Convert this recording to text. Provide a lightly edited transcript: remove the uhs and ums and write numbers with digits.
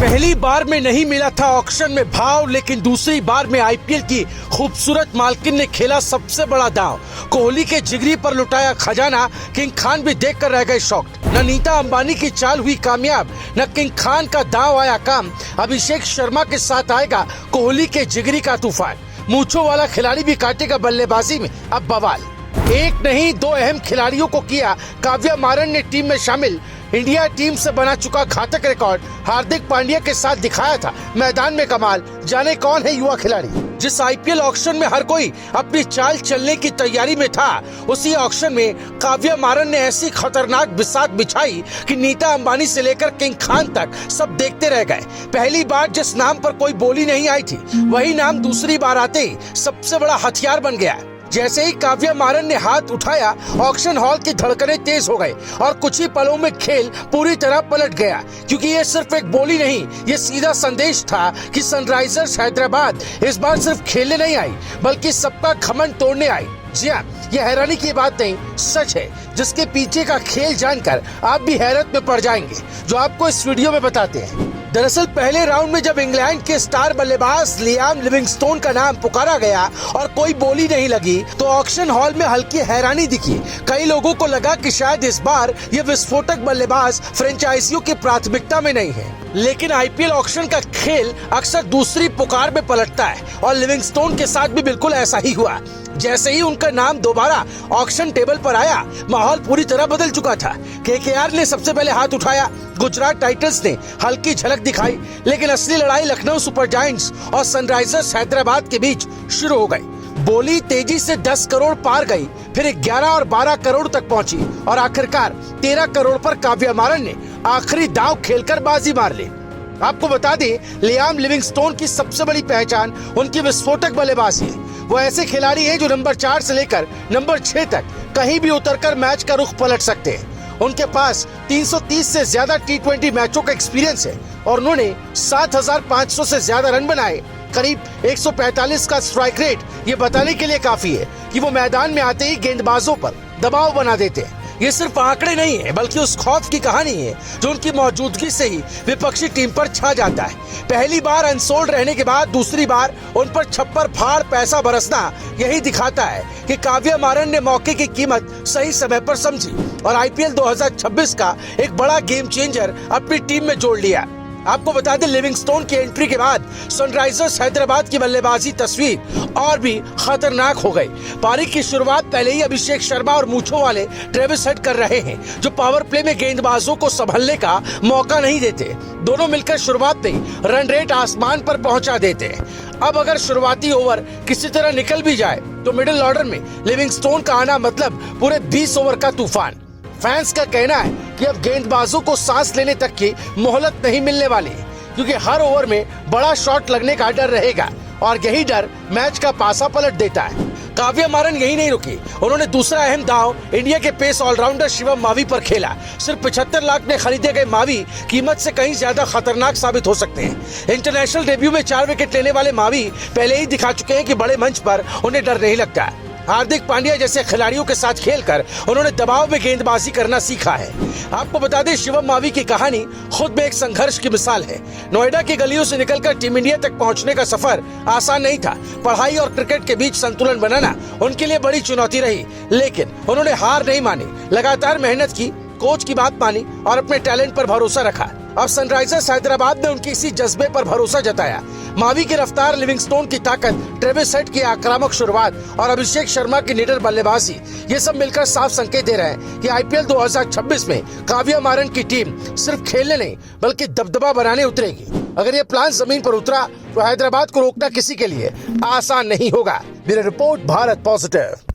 पहली बार में नहीं मिला था ऑक्शन में भाव, लेकिन दूसरी बार में आईपीएल की खूबसूरत मालकिन ने खेला सबसे बड़ा दांव। कोहली के जिगरी पर लुटाया खजाना। किंग खान भी देखकर रह गए शॉक्ड। न नीता अंबानी की चाल हुई कामयाब, न किंग खान का दांव आया काम। अभिषेक शर्मा के साथ आएगा कोहली के जिगरी का तूफान। मूंछों वाला खिलाड़ी भी काटेगा बल्लेबाजी में अब बवाल। एक नहीं दो अहम खिलाड़ियों को किया काव्या मारन ने टीम में शामिल। इंडिया टीम से बना चुका घातक रिकॉर्ड हार्दिक पांड्या के साथ दिखाया था मैदान में कमाल। जाने कौन है युवा खिलाड़ी जिस आईपीएल ऑक्शन में हर कोई अपनी चाल चलने की तैयारी में था, उसी ऑक्शन में काव्या मारन ने ऐसी खतरनाक बिसात बिछाई कि नीता अंबानी से लेकर किंग खान तक सब देखते रह गए। पहली बार जिस नाम पर कोई बोली नहीं आई थी, वही नाम दूसरी बार आते ही सबसे बड़ा हथियार बन गया। जैसे ही काव्या मारन ने हाथ उठाया, ऑक्शन हॉल की धड़कनें तेज हो गई और कुछ ही पलों में खेल पूरी तरह पलट गया। क्योंकि ये सिर्फ एक बोली नहीं, ये सीधा संदेश था कि सनराइजर्स हैदराबाद इस बार सिर्फ खेलने नहीं आई, बल्कि सबका घमंड तोड़ने आई। जी हाँ, ये हैरानी की बात नहीं, सच है, जिसके पीछे का खेल जानकर आप भी हैरत में पड़ जाएंगे, जो आपको इस वीडियो में बताते हैं। दरअसल पहले राउंड में जब इंग्लैंड के स्टार बल्लेबाज लियाम लिविंगस्टोन का नाम पुकारा गया और कोई बोली नहीं लगी, तो ऑक्शन हॉल में हल्की हैरानी दिखी। कई लोगों को लगा कि शायद इस बार ये विस्फोटक बल्लेबाज फ्रेंचाइजियों की प्राथमिकता में नहीं है। लेकिन आईपीएल ऑक्शन का खेल अक्सर दूसरी पुकार में पलटता है और लिविंगस्टोन के साथ भी बिल्कुल ऐसा ही हुआ। जैसे ही उनका नाम दोबारा ऑक्शन टेबल पर आया, माहौल पूरी तरह बदल चुका था। केकेआर ने सबसे पहले हाथ उठाया, गुजरात टाइटंस ने हल्की झलक दिखाई, लेकिन असली लड़ाई लखनऊ सुपर जायंट्स और सनराइजर्स हैदराबाद के बीच शुरू हो गई। बोली तेजी से 10 करोड़ पार गई, फिर 11 और 12 करोड़ तक पहुंची और आखिरकार 13 करोड़ पर काव्या मारन ने आखिरी दांव खेलकर बाजी मार ली। आपको बता दें, लियाम लिविंगस्टोन की सबसे बड़ी पहचान उनकी विस्फोटक बल्लेबाजी है। वो ऐसे खिलाड़ी हैं जो नंबर 4 से लेकर नंबर 6 तक कहीं भी उतरकर मैच का रुख पलट सकते हैं। उनके पास 330 से ज्यादा T20 मैचों का एक्सपीरियंस है और उन्होंने 7,500 से ज्यादा रन बनाए। करीब 145 का स्ट्राइक रेट ये बताने के लिए काफी है कि वो मैदान में आते ही गेंदबाजों पर दबाव बना देते हैं। ये सिर्फ आंकड़े नहीं है, बल्कि उस खौफ की कहानी है जो उनकी मौजूदगी से ही विपक्षी टीम पर छा जाता है। पहली बार अनसोल्ड रहने के बाद दूसरी बार उन पर छप्पर फाड़ पैसा बरसना यही दिखाता है कि काव्या मारन ने मौके की कीमत सही समय पर समझी और आईपीएल 2026 का एक बड़ा गेम चेंजर अपनी टीम में जोड़ लिया। आपको बता दें, लिविंगस्टोन की एंट्री के बाद सनराइजर्स हैदराबाद की बल्लेबाजी तस्वीर और भी खतरनाक हो गई। पारी की शुरुआत पहले ही अभिषेक शर्मा और मूंछों वाले ट्रेविस हेड कर रहे हैं, जो पावर प्ले में गेंदबाजों को संभलने का मौका नहीं देते। दोनों मिलकर शुरुआत में रन रेट आसमान पर पहुंचा देते हैं। अब अगर शुरुआती ओवर किसी तरह निकल भी जाए, तो मिडिल ऑर्डर में लिविंगस्टोन का आना मतलब पूरे 20 ओवर का तूफान। फैंस का कहना है कि अब गेंदबाजों को सांस लेने तक की मोहलत नहीं मिलने वाली, क्योंकि हर ओवर में बड़ा शॉट लगने का डर रहेगा और यही डर मैच का पासा पलट देता है। काव्या मारन यही नहीं रुकी, उन्होंने दूसरा अहम दांव इंडिया के पेस ऑलराउंडर शिवम मावी पर खेला। सिर्फ 75 लाख में खरीदे गए मावी कीमत से कहीं ज्यादा खतरनाक साबित हो सकते हैं। इंटरनेशनल डेब्यू में 4 विकेट लेने वाले मावी पहले ही दिखा चुके हैं कि बड़े मंच पर उन्हें डर नहीं लगता। हार्दिक पांड्या जैसे खिलाड़ियों के साथ खेलकर उन्होंने दबाव में गेंदबाजी करना सीखा है। आपको बता दें, शिवम मावी की कहानी खुद में एक संघर्ष की मिसाल है। नोएडा की गलियों से निकलकर टीम इंडिया तक पहुंचने का सफर आसान नहीं था। पढ़ाई और क्रिकेट के बीच संतुलन बनाना उनके लिए बड़ी चुनौती रही, लेकिन उन्होंने हार नहीं मानी, लगातार मेहनत की, कोच की बात मानी और अपने टैलेंट पर भरोसा रखा। अब सनराइजर्स हैदराबाद ने उनके इसी जज्बे पर भरोसा जताया। मावी की रफ्तार, लिविंगस्टोन की ताकत, ट्रेविस हेड की आक्रामक शुरुआत और अभिषेक शर्मा की निडर बल्लेबाजी, ये सब मिलकर साफ संकेत दे रहे हैं कि आईपीएल 2026 में काव्या मारन की टीम सिर्फ खेलने नहीं, बल्कि दबदबा बनाने उतरेगी। अगर ये प्लान जमीन पर उतरा, तो हैदराबाद को रोकना किसी के लिए आसान नहीं होगा। Bureau report, Bharat positive.